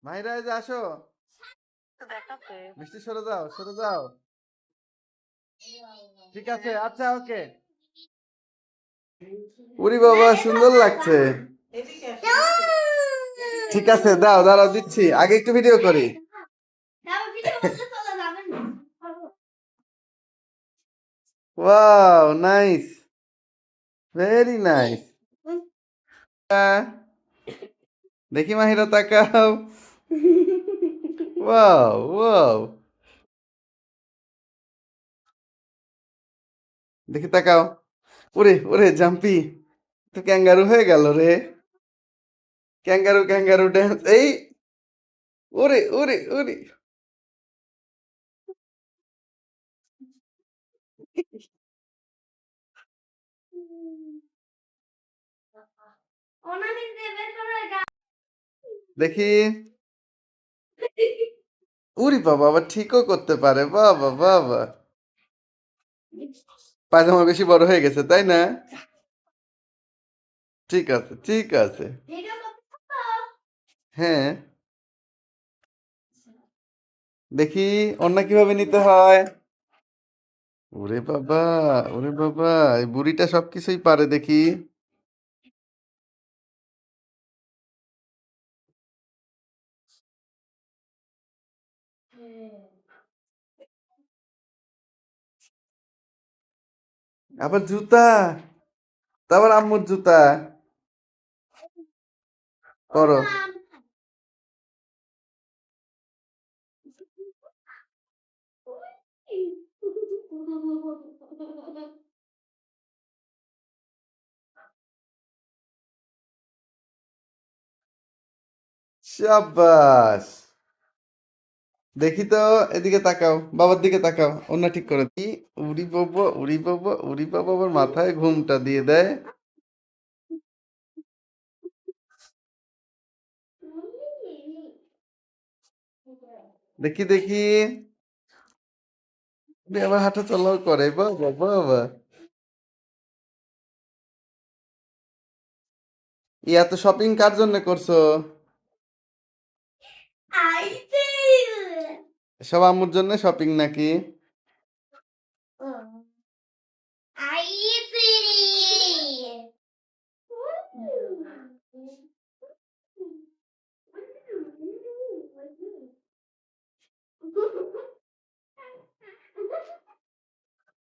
মাহিরা এই যে আসো। দেখাচ্ছে। মিষ্টি সরে যাও, সরে যাও। ঠিক আছে, আচ্ছা ওকে। উরি বাবা সুন্দর লাগছে। ঠিক আছে দাও, দাঁড়াও দিচ্ছি, আগে একটু ভিডিও করি। Wow nice, very nice. দেখি মাহিরা তাকাও। ওয়াও ওয়াও, দেখি তাকাও। ওরে ওরে জাম্পি, তো ক্যাঙ্গারু হয়ে গেল রে। ক্যাঙ্গারু ক্যাঙ্গারু ড্যান্স এই। ওরে ওরে ওরে। দেখি। উরি বাবা, আবার ঠিকও করতে পারে, বাবা বাবা। পায়জামা বেশি বড় হয়ে গেছে তাই না? ঠিক আছে ঠিক আছে। হ্যাঁ, দেখি অন্য কিভাবে নিতে হয়। ওরে বাবা, ওরে বাবা, এই বুড়িটা সবকিছুই পারে দেখি। আবার জুতা, তারপর আম্মুর জুতা পরো। শাবাশ। দেখি তো, এদিকে তাকাও, বাবার দিকে তাকাও, অন্য ঠিক করে কি। উড়ি বাবা উড়ি বাবা উড়ি বাবা, আবার মাথায় ঘুমটা দিয়ে দেয়। দেখি দেখি। উনি আবার হাঁটা চলাও করে, বাবা বাবা। এত শপিং কার জন্য করছো? সব আম্মুর জন্য শপিং নাকি?